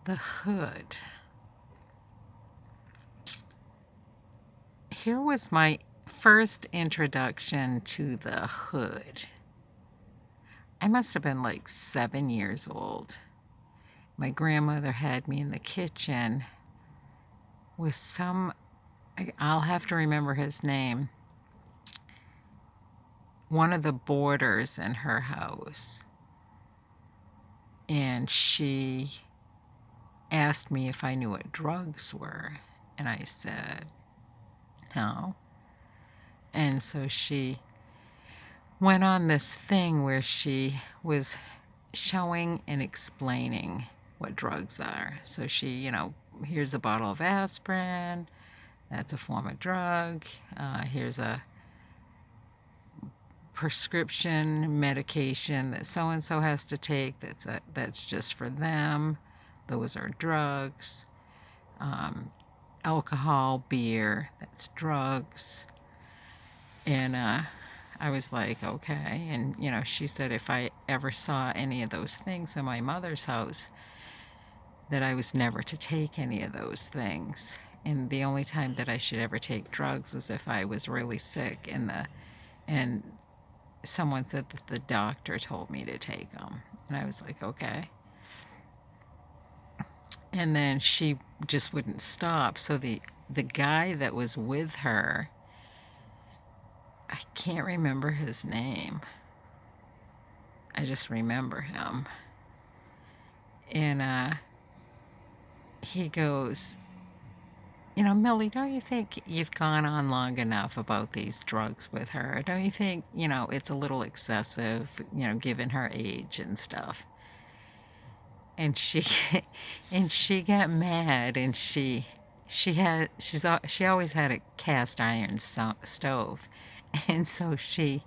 The hood. Here was my first introduction to the hood. I must have been like 7 years old. My grandmother had me in the kitchen with I'll have to remember his name, one of the boarders in her house. And she asked me if I knew what drugs were. And I said, no. And so she went on this thing where she was showing and explaining what drugs are. So she, here's a bottle of aspirin, that's a form of drug. Here's a prescription medication that so and so has to take. That's just for them. Those are drugs. Alcohol, beer, that's drugs. And I was like, okay. And she said if I ever saw any of those things in my mother's house, that I was never to take any of those things. And the only time that I should ever take drugs is if I was really sick and someone said that the doctor told me to take them. And I was like, okay. And then she just wouldn't stop. So the guy that was with her, I can't remember his name. I just remember him. And he goes, Millie, don't you think you've gone on long enough about these drugs with her? Don't you think, it's a little excessive, given her age and stuff? And she and she got mad, and she always had a cast iron stove. And so she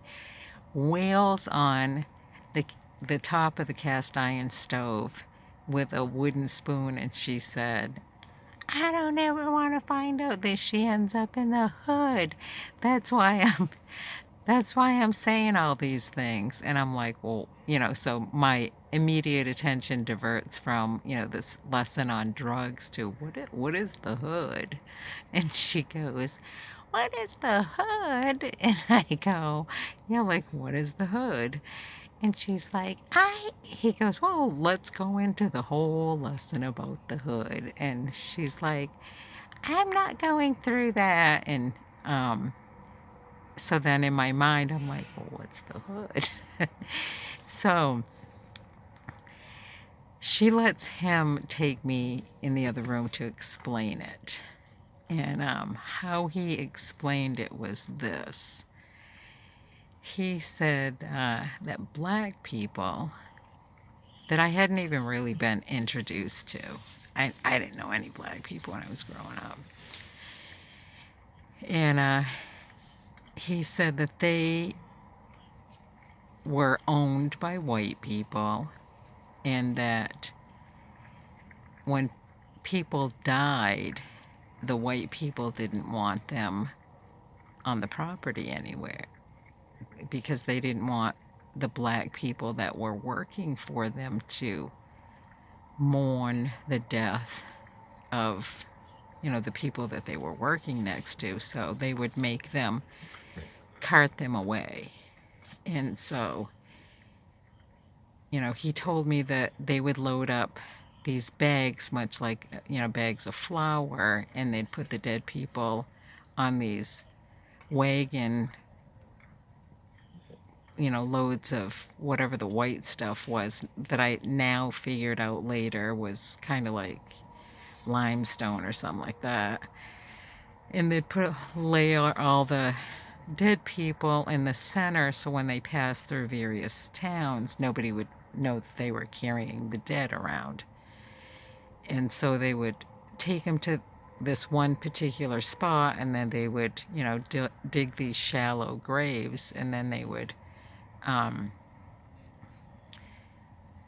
wails on the the top of the cast iron stove with a wooden spoon, and she said, I don't ever want to find out that she ends up in the hood. That's why I'm saying all these things. And I'm like, well, so my immediate attention diverts from, this lesson on drugs to what is the hood? And she goes, what is the hood? And I go, yeah, like, what is the hood? And she's like, he goes, well, let's go into the whole lesson about the hood. And she's like, I'm not going through that. And so then in my mind, I'm like, well, what's the hood? So she lets him take me in the other room to explain it. And how he explained it was this. He said that black people that I hadn't even really been introduced to. I didn't know any black people when I was growing up. And he said that they were owned by white people, and that when people died, the white people didn't want them on the property anywhere because they didn't want the black people that were working for them to mourn the death of the people that they were working next to. So they would make them cart them away. And so he told me that they would load up these bags, much like bags of flour, and they'd put the dead people on these wagon, loads of whatever the white stuff was that I now figured out later was kind of like limestone or something like that. And they'd lay all the dead people in the center, so when they passed through various towns, nobody would know that they were carrying the dead around. And so they would take them to this one particular spot, and then they would, dig these shallow graves, and then they would, um,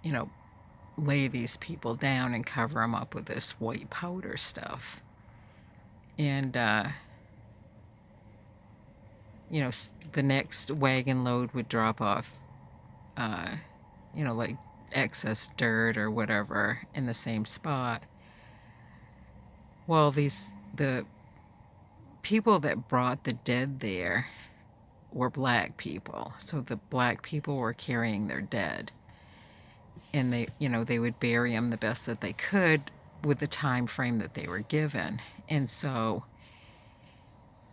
you know, lay these people down and cover them up with this white powder stuff. And, the next wagon load would drop off, like excess dirt or whatever in the same spot. Well, the people that brought the dead there were black people. So the black people were carrying their dead. And they would bury them the best that they could with the time frame that they were given. And so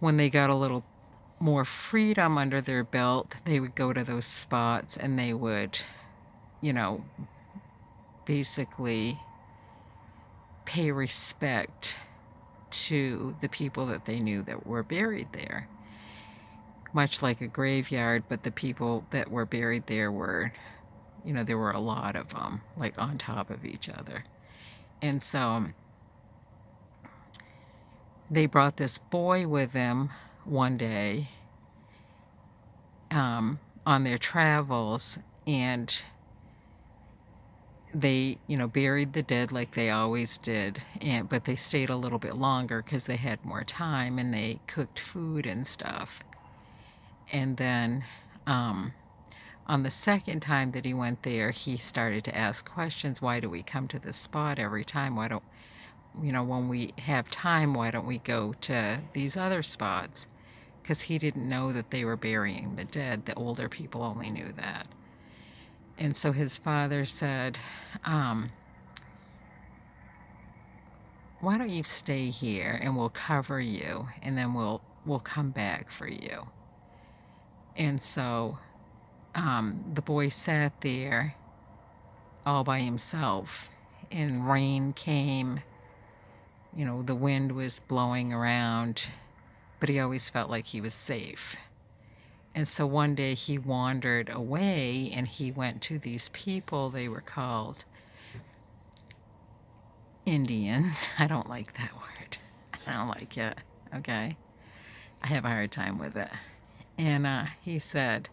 when they got a little more freedom under their belt, they would go to those spots and they would, you know, basically pay respect to the people that they knew that were buried there. Much like a graveyard, but the people that were buried there were, there were a lot of them, like on top of each other. And so they brought this boy with them one day on their travels, and they, buried the dead like they always did, but they stayed a little bit longer because they had more time, and they cooked food and stuff. And then on the second time that he went there, he started to ask questions. Why do we come to this spot every time? Why don't, when we have time, why don't we go to these other spots? Because he didn't know that they were burying the dead. The older people only knew that. And so his father said, why don't you stay here and we'll cover you, and then we'll come back for you. And so the boy sat there all by himself, and rain came, the wind was blowing around, but he always felt like he was safe. And so one day he wandered away and he went to these people. They were called Indians. I don't like that word. I don't like it. Okay? I have a hard time with it. And he said,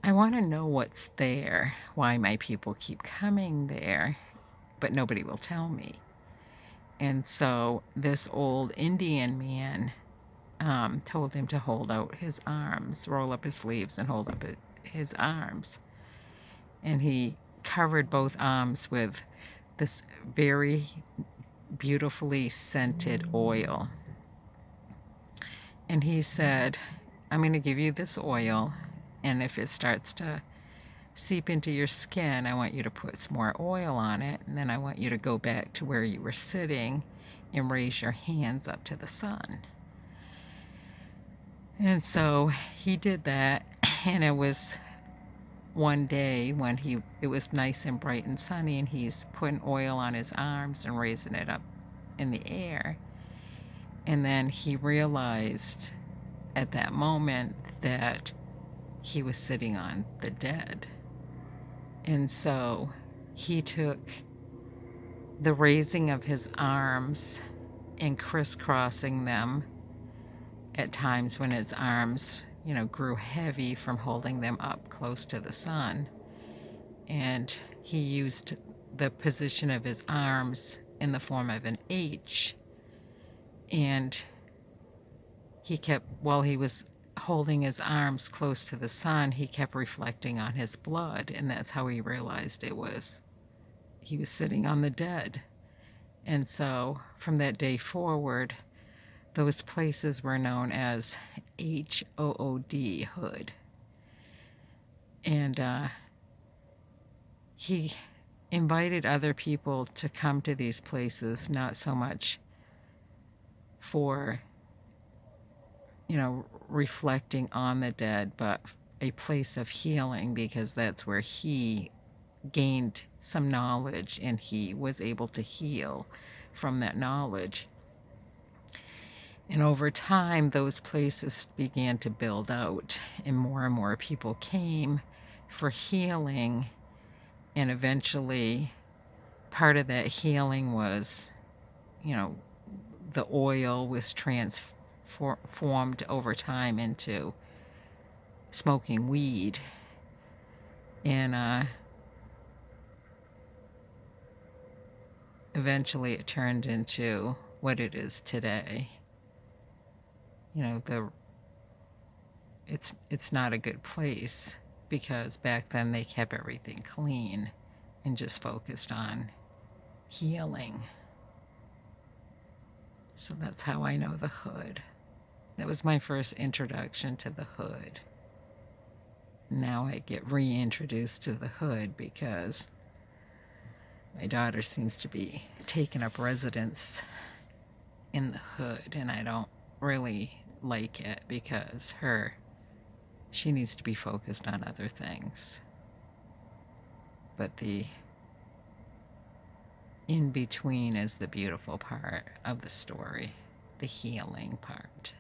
I want to know what's there, why my people keep coming there, but nobody will tell me. And so this old Indian man told him to hold out his arms, roll up his sleeves and hold up his arms. And he covered both arms with this very beautifully scented oil. And he said, I'm going to give you this oil, and if it starts to seep into your skin, I want you to put some more oil on it, and then I want you to go back to where you were sitting and raise your hands up to the sun. And so he did that, and it was one day when it was nice and bright and sunny, and he's putting oil on his arms and raising it up in the air. And then he realized at that moment that he was sitting on the dead. And so he took the raising of his arms and crisscrossing them at times when his arms, grew heavy from holding them up close to the sun. And he used the position of his arms in the form of an H. And while he was holding his arms close to the sun, he kept reflecting on his blood. And that's how he realized he was sitting on the dead. And so from that day forward, those places were known as HOOD, Hood. And he invited other people to come to these places, not so much for, reflecting on the dead, but a place of healing, because that's where he gained some knowledge and he was able to heal from that knowledge. And over time, those places began to build out, and more people came for healing. And eventually, part of that healing was, the oil was transformed over time into smoking weed. And eventually it turned into what it is today. It's not a good place because back then they kept everything clean and just focused on healing. So that's how I know the hood. That was my first introduction to the hood. Now I get reintroduced to the hood because my daughter seems to be taking up residence in the hood, and I don't really like it because she needs to be focused on other things. But the in between is the beautiful part of the story, the healing part.